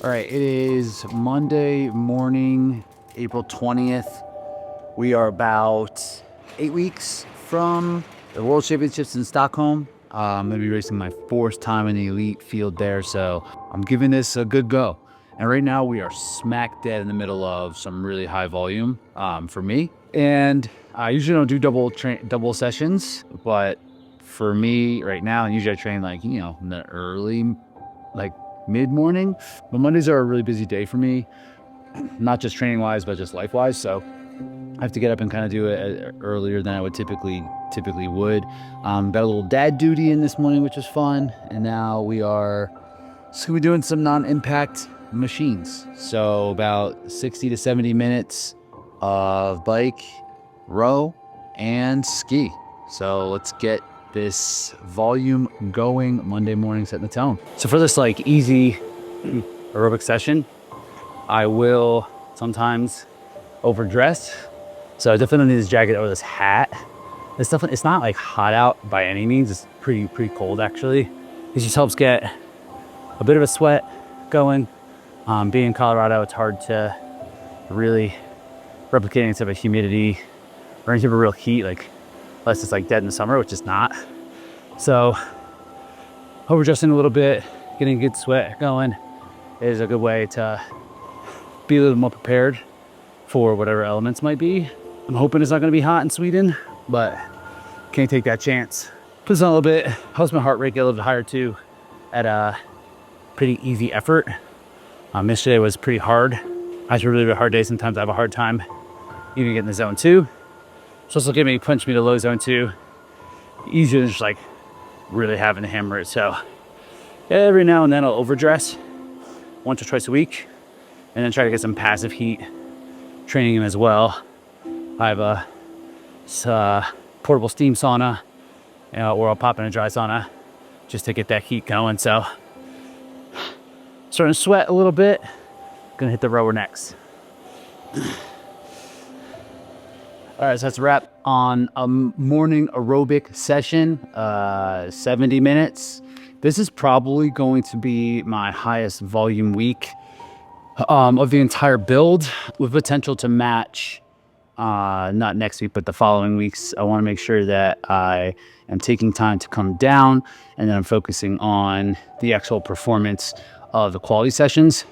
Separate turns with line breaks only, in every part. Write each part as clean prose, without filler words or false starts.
All right, it is Monday morning, April 20th. We are about 8 weeks from the World Championships in Stockholm. I'm gonna be racing my 4th time in the elite field there, so I'm giving this a good go. And right now we are smack dead in the middle of some really high volume for me. And I usually don't do double sessions, but for me right now, and usually I train like, in the early, mid-morning, but Mondays are a really busy day for me, not just training wise, but just life wise. So I have to get up and kind of do it earlier than I would typically would. Got a little dad duty in this morning, which was fun. And now we are just gonna be doing some non-impact machines. So about 60 to 70 minutes of bike, row, and ski. So let's get this volume going Monday morning, setting the tone. So for this easy aerobic session, I will sometimes overdress. So I definitely need this jacket or this hat. It's not hot out by any means. It's pretty cold actually. This just helps get a bit of a sweat going. Being in Colorado, it's hard to really replicate any type of humidity or any type of real heat, unless it's dead in the summer, which is not. So overdressing a little bit, getting a good sweat going is a good way to be a little more prepared for whatever elements might be. I'm hoping it's not gonna be hot in Sweden, but can't take that chance. Puts on a little bit, helps my heart rate get a little bit higher too at a pretty easy effort. Yesterday was pretty hard. I had a really hard day. Sometimes I have a hard time even getting the zone 2. So this will punch me to low zone 2. Easier than just really having to hammer it. So every now and then I'll overdress once or twice a week and then try to get some passive heat training in as well. I have a portable steam sauna, or I'll pop in a dry sauna just to get that heat going. So starting to sweat a little bit. Gonna hit the rower next. All right, so that's a wrap on a morning aerobic session, 70 minutes. This is probably going to be my highest volume week of the entire build, with potential to match, not next week, but the following weeks. I wanna make sure that I am taking time to come down and then I'm focusing on the actual performance of the quality sessions.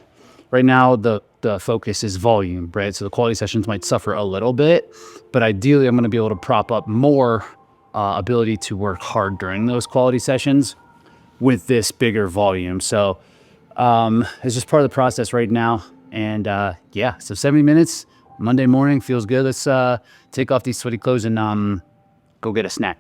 Right now, the focus is volume, right? So the quality sessions might suffer a little bit, but ideally I'm gonna be able to prop up more ability to work hard during those quality sessions with this bigger volume. So it's just part of the process right now. And yeah, so 70 minutes, Monday morning, feels good. Let's take off these sweaty clothes and go get a snack.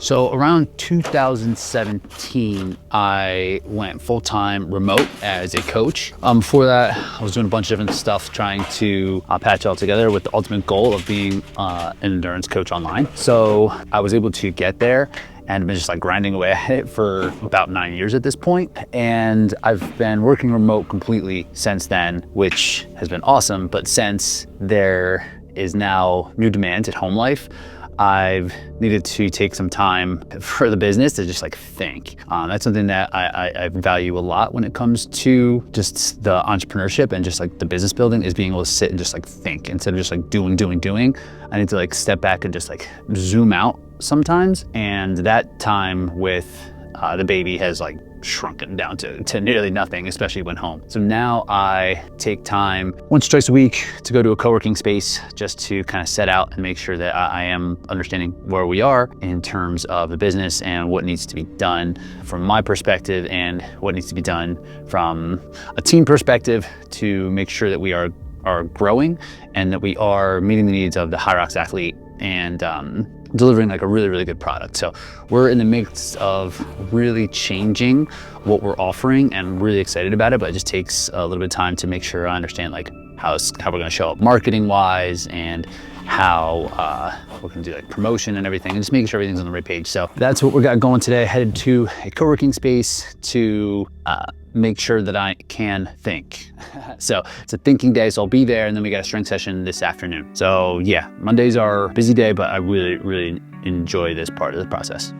So around 2017, I went full-time remote as a coach. Before that, I was doing a bunch of different stuff, trying to patch it all together with the ultimate goal of being an endurance coach online. So I was able to get there and been just grinding away at it for about 9 years at this point. And I've been working remote completely since then, which has been awesome. But since there is now new demands at home life, I've needed to take some time for the business to just think. That's something that I value a lot when it comes to just the entrepreneurship and just the business building, is being able to sit and just think instead of just doing. I need to step back and just zoom out sometimes. And that time with the baby has shrunken down to nearly nothing, especially when home. So now I take time once or twice a week to go to a co-working space just to kind of set out and make sure that I am understanding where we are in terms of the business and what needs to be done from my perspective and what needs to be done from a team perspective to make sure that we are growing and that we are meeting the needs of the HYROX athlete and delivering a really good product. So we're in the midst of really changing what we're offering and really excited about it, but it just takes a little bit of time to make sure I understand how we're going to show up marketing wise and how we're gonna do like promotion and everything, and just making sure everything's on the right page. So that's what we got going today. Headed to a co-working space to make sure that I can think. So it's a thinking day, so I'll be there, and then we got a strength session this afternoon. So yeah, Mondays are a busy day, but I really enjoy this part of the process.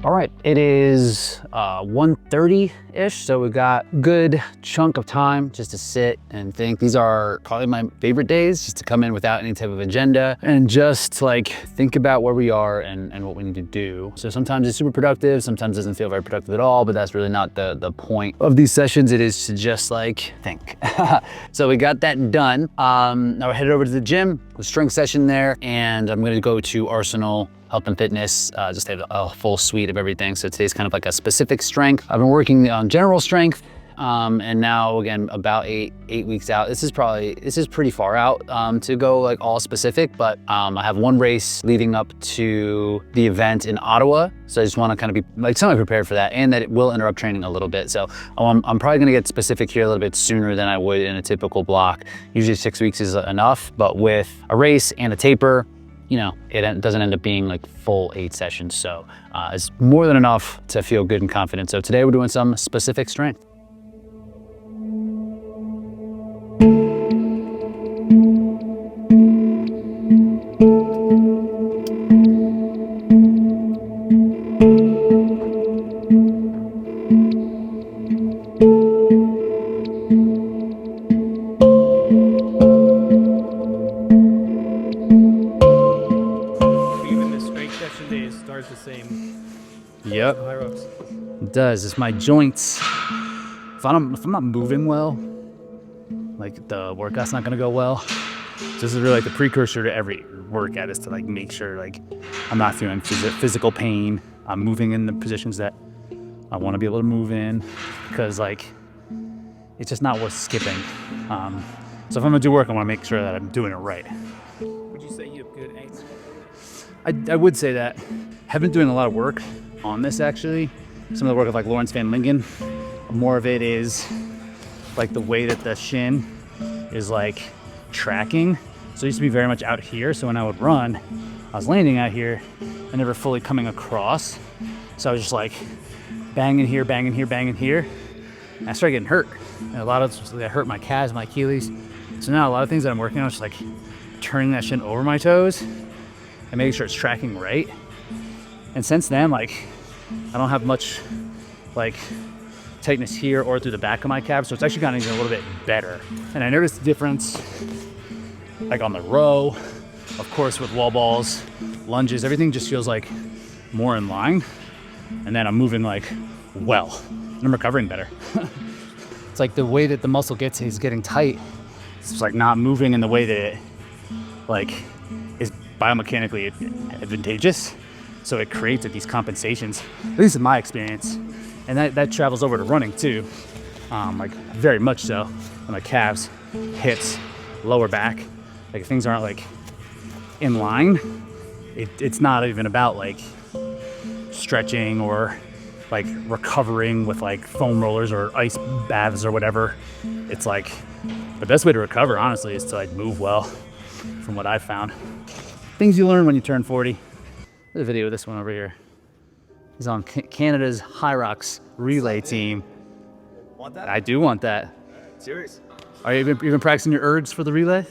All right, it is 1:30-ish, so we've got a good chunk of time just to sit and think. These are probably my favorite days, just to come in without any type of agenda and just like think about where we are and what we need to do. So sometimes it's super productive, sometimes it doesn't feel very productive at all, but that's really not the point of these sessions. It is to just like think. So we got that done. Now we're headed over to the gym, the strength session there, and I'm gonna go to Arsenal Health and Fitness, just have a full suite of everything. So today's kind of like a specific strength. I've been working on general strength, and now again, about eight weeks out. This is pretty far out to go like all specific, but I have one race leading up to the event in Ottawa. So I just wanna kind of be like semi-prepared for that, and that it will interrupt training a little bit. So I'm probably gonna get specific here a little bit sooner than I would in a typical block. Usually 6 weeks is enough, but with a race and a taper, you know, it doesn't end up being like full 8 sessions. So it's more than enough to feel good and confident. So today we're doing some specific strength.
The same.
Yep.
HYROX.
It does. It's my joints. If I'm not moving well, like the workout's not gonna go well. So this is really like the precursor to every workout, is to like make sure like I'm not feeling physical pain. I'm moving in the positions that I want to be able to move in, because like it's just not worth skipping. So if I'm gonna do work, I want to make sure that I'm doing it right.
Would you say you have good aim?
I would say that. Have been doing a lot of work on this actually. Some of the work of like Lawrence Van Lingen. More of it is like the way that the shin is like tracking. So it used to be very much out here. So when I would run, I was landing out here and never fully coming across. So I was just like banging here, banging here, banging here. And I started getting hurt. And a lot of it hurt my calves, my Achilles. So now a lot of things that I'm working on is just like turning that shin over my toes and making sure it's tracking right. And since then, like, I don't have much like tightness here or through the back of my calves, so it's actually gotten even a little bit better. And I noticed the difference like on the row, of course, with wall balls, lunges, everything just feels like more in line. And then I'm moving like well, and I'm recovering better. It's like the way that the muscle is getting tight. It's like not moving in the way that it like is biomechanically advantageous. So it creates these compensations, at least in my experience. And that travels over to running too, like very much so. And my calves, hips, lower back, like if things aren't like in line, it's not even about like stretching or like recovering with like foam rollers or ice baths or whatever. It's like the best way to recover, honestly, is to like move well, from what I've found. Things you learn when you turn 40. There's a video of this one over here. He's on Canada's HYROX relay team.
Want that?
I do want that.
Serious?
Are you even practicing your ergs for the relay?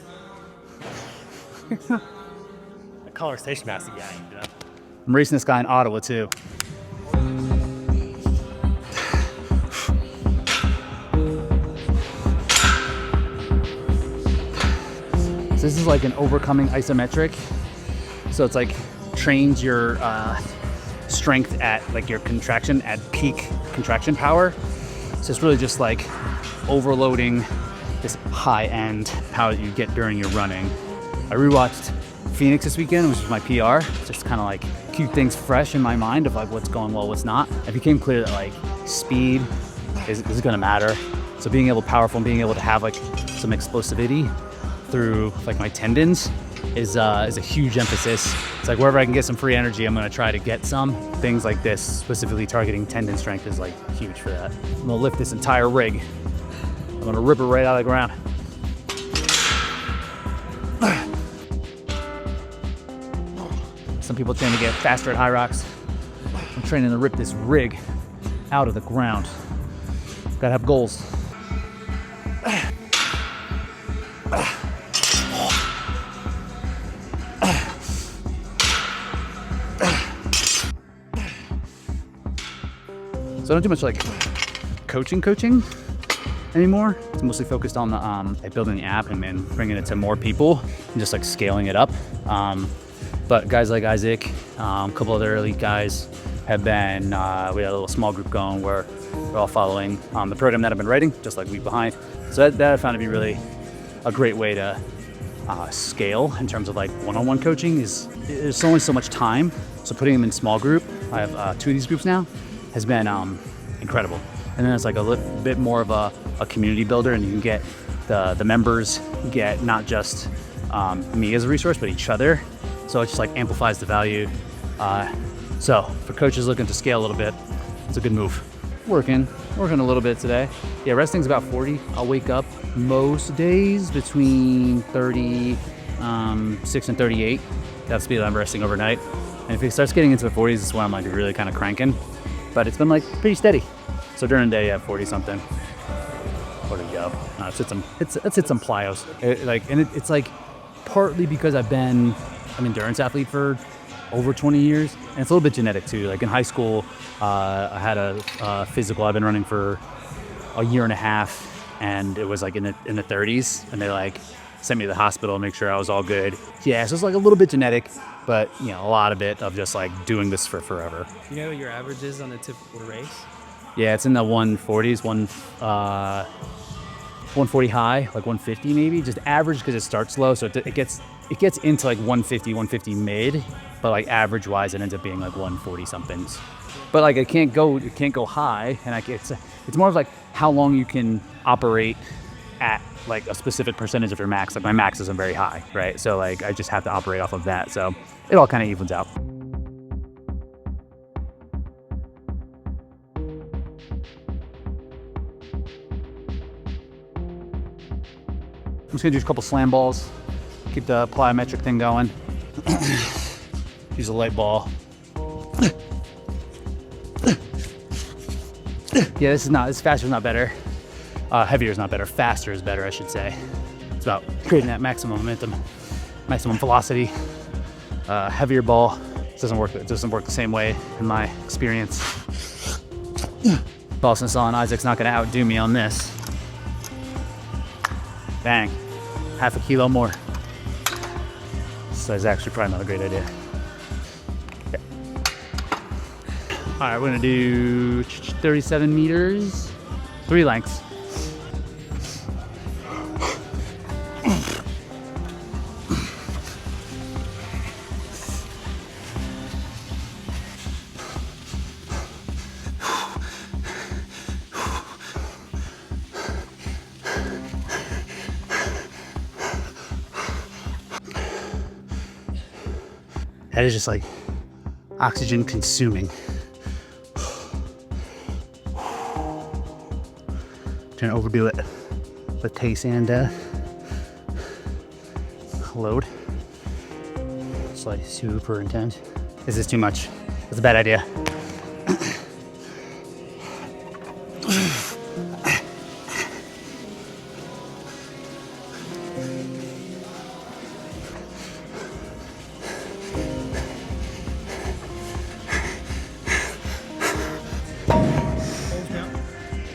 A color station master guy, you know?
I'm racing this guy in Ottawa too. So this is like an overcoming isometric. So it's like trains your strength at like your contraction at peak contraction power. So it's really just like overloading this high end power that you get during your running. I rewatched Phoenix this weekend, which was my PR, just kind of like keep things fresh in my mind of like what's going well, what's not. It became clear that like speed is gonna matter. So being able to powerful and being able to have like some explosivity through like my tendons is a huge emphasis. It's like wherever I can get some free energy, I'm gonna try to get some. Things like this, specifically targeting tendon strength, is like huge for that. I'm gonna lift this entire rig. I'm gonna rip it right out of the ground. Some people tend to get faster at HYROX. I'm training to rip this rig out of the ground. Gotta have goals. So I don't do much like coaching anymore. It's mostly focused on the like building the app and bringing it to more people and just like scaling it up. But guys like Isaac, a couple other elite guys have been, we had a little small group going where we're all following the program that I've been writing, just like Week Behind. So that I found to be really a great way to scale in terms of like one-on-one coaching. There's only so much time. So putting them in small group, I have 2 of these groups now, has been incredible. And then it's like a little bit more of a community builder, and you can get the members get not just me as a resource, but each other. So it just like amplifies the value. So for coaches looking to scale a little bit, it's a good move. Working a little bit today. Yeah, resting's about 40. I'll wake up most days between 36 and 38. That's the speed that I'm resting overnight. And if it starts getting into the 40s, it's when I'm like really kind of cranking. But it's been like pretty steady. So during the day, yeah, 40 something. Where to go? Let's hit some plyos. It's like partly because I've been an endurance athlete for over 20 years, and it's a little bit genetic too. Like in high school, I had a physical I've been running for a year and a half, and it was like in the 30s, and they like sent me to the hospital to make sure I was all good. Yeah, so it's like a little bit genetic, but you know, a lot of it of just like doing this for forever.
You know what your average is on a typical race?
Yeah, it's in the 140s, 140 high, like 150 maybe, just average because it starts low, so it gets into like 150 mid, but like average wise it ends up being like 140 somethings. But like it can't go high, and like it's more of like how long you can operate at like a specific percentage of your max. Like my max isn't very high, right? So like I just have to operate off of that, so it all kind of evens out. I'm just gonna do a couple slam balls, keep the plyometric thing going. Use a light ball. Yeah, this faster is not better. Heavier is not better. Faster is better, I should say. It's about creating that maximum momentum, maximum velocity. Heavier ball doesn't work. It doesn't work the same way in my experience. Boston Saw and Isaac's not gonna outdo me on this. Bang, half a kilo more. So it's actually probably not a great idea. Okay. All right, we're gonna do 37 meters, 3 lengths. That is just like oxygen consuming. Trying to overdo it with pace and load. It's like super intense. This is too much. It's a bad idea.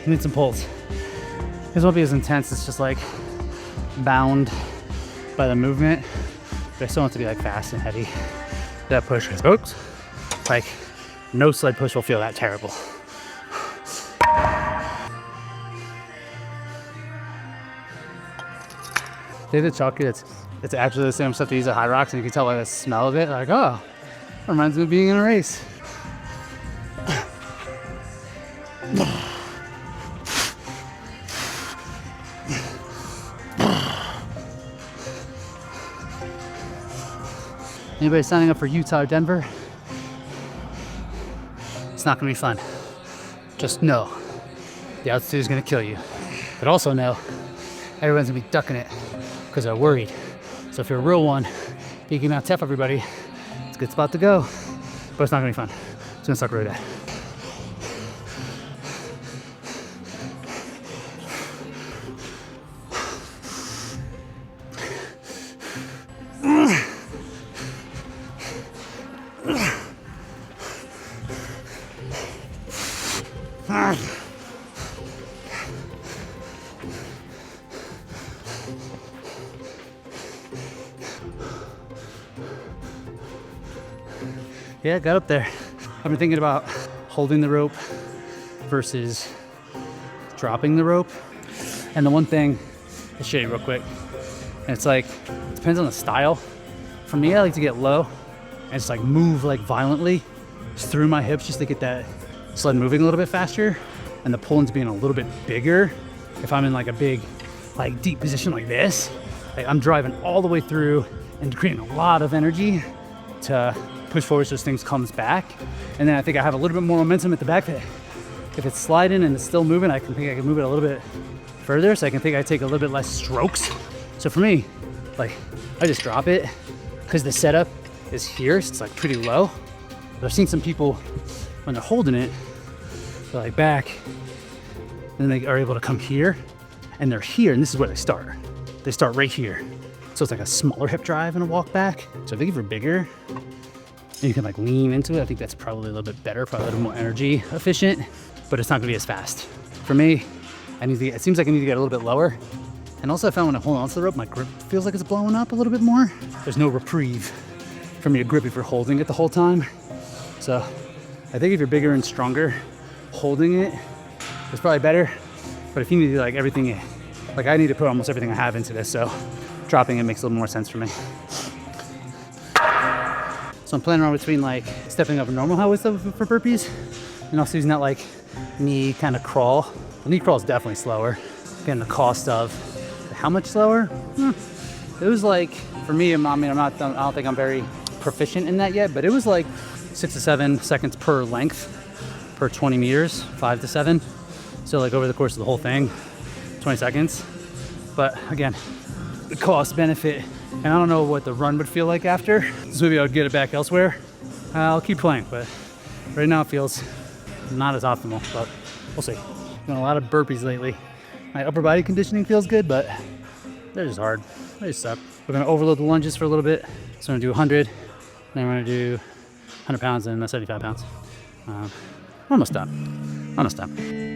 I need some pulls. This won't be as intense. It's just like bound by the movement, but I still want it to be like fast and heavy. That push, folks, like no sled push will feel that terrible. They did chalky. It's actually the same stuff they use at HYROX, and you can tell by the smell of it. Like, oh, reminds me of being in a race. Anybody signing up for Utah or Denver? It's not gonna be fun. Just know, the altitude is gonna kill you. But also know, everyone's gonna be ducking it because they're worried. So if you're a real one, you can out tap everybody. It's a good spot to go, but it's not gonna be fun. It's gonna suck really bad. Yeah, got up there. I've been thinking about holding the rope versus dropping the rope. And the one thing, I'll show you real quick. And it's like, it depends on the style. For me, I like to get low and just like move like violently just through my hips just to get that sled moving a little bit faster. And the pull-ins being a little bit bigger. If I'm in like a big, like deep position like this, like I'm driving all the way through and creating a lot of energy to push forward so this thing comes back. And then I think I have a little bit more momentum at the back that if it's sliding and it's still moving, I can move it a little bit further. So I take a little bit less strokes. So for me, like I just drop it because the setup is here. So it's like pretty low. But I've seen some people when they're holding it, they're like back, and then they are able to come here and they're here. And this is where they start. They start right here. So it's like a smaller hip drive and a walk back. So I think if you're bigger, you can like lean into it. I think that's probably a little bit better, probably a little more energy efficient, but it's not gonna be as fast. For me, it seems like I need to get a little bit lower. And also I found when I hold onto the rope, my grip feels like it's blowing up a little bit more. There's no reprieve for me to grip if you're holding it the whole time. So I think if you're bigger and stronger, holding it is probably better. But if you need to like everything, like I need to put almost everything I have into this, so dropping it makes a little more sense for me. So I'm playing around between like stepping up a normal height width for burpees and also using that like knee kind of crawl. The knee crawl is definitely slower. Again, the cost of how much slower? It was like, for me, I don't think I'm very proficient in that yet, but it was like 6 to 7 seconds per length per 20 meters, 5 to 7. So like over the course of the whole thing, 20 seconds. But again, the cost benefit, and I don't know what the run would feel like after. So maybe I would get it back elsewhere. I'll keep playing, but right now it feels not as optimal, but we'll see. Doing a lot of burpees lately. My upper body conditioning feels good, but they're just hard. They just suck. We're gonna overload the lunges for a little bit. So I'm gonna do 100, then we're gonna do 100 pounds and 75 pounds. Almost done. Almost done.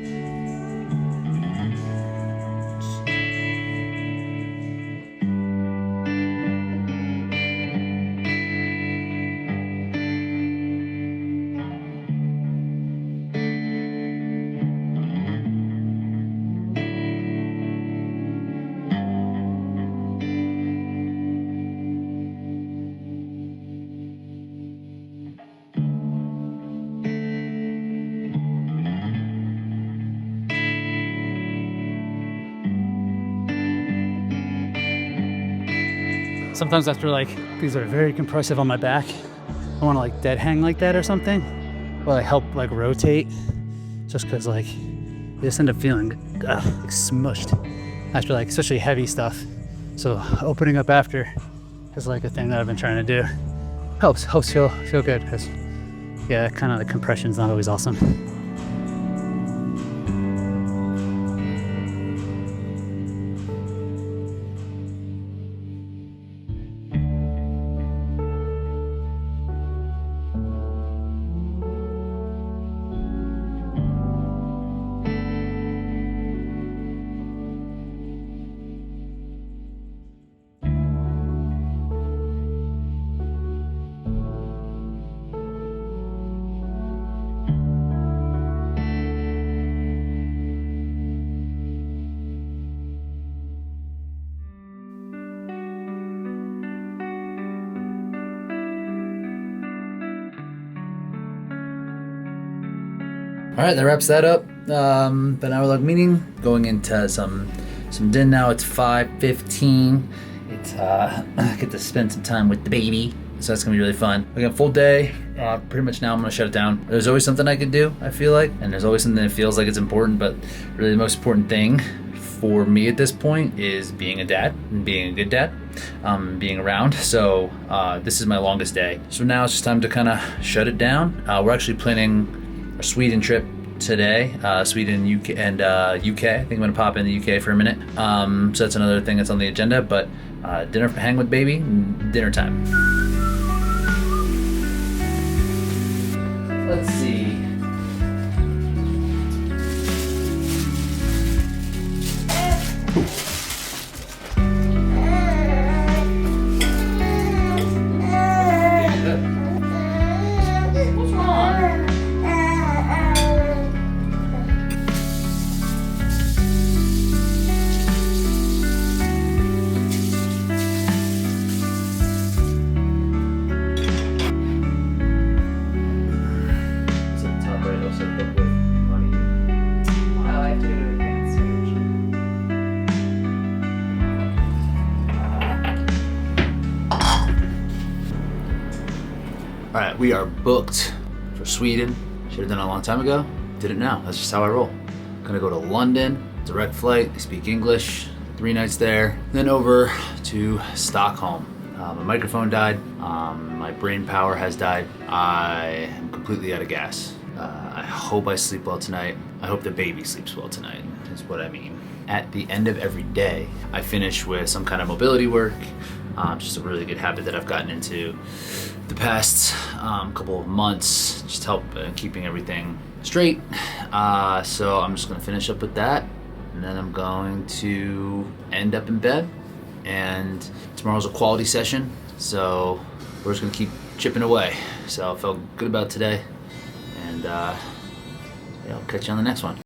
Sometimes after like, these are very compressive on my back, I wanna like dead hang like that or something, or like help like rotate, just cause like, you just end up feeling like smushed after like, especially heavy stuff. So opening up after is like a thing that I've been trying to do. Helps feel good, cause yeah, kind of the compression's not always awesome. All right, that wraps that up. An hour-long meeting, going into some din now. It's 5:15. It's I get to spend some time with the baby. So that's gonna be really fun. Again, full day. Pretty much now I'm gonna shut it down. There's always something I could do, I feel like, and there's always something that feels like it's important, but really the most important thing for me at this point is being a dad and being a good dad, being around. So this is my longest day. So now it's just time to kind of shut it down. We're actually planning a Sweden trip today, Sweden, UK, and UK. I think I'm gonna pop in the UK for a minute. So that's another thing that's on the agenda, but dinner, hang with baby, dinner time. Let's see. What's wrong? All right, we are booked for Sweden. Should have done it a long time ago. Did it now. That's just how I roll. Gonna go to London, direct flight. They speak English. 3 nights there. Then over to Stockholm. My microphone died. My brain power has died. I am completely out of gas. I hope I sleep well tonight. I hope the baby sleeps well tonight, is what I mean. At the end of every day, I finish with some kind of mobility work. Just a really good habit that I've gotten into the past couple of months. Just help keeping everything straight. So I'm just gonna finish up with that, and then I'm going to end up in bed. And tomorrow's a quality session, so we're just gonna keep chipping away. So I felt good about today, and yeah, I'll catch you on the next one.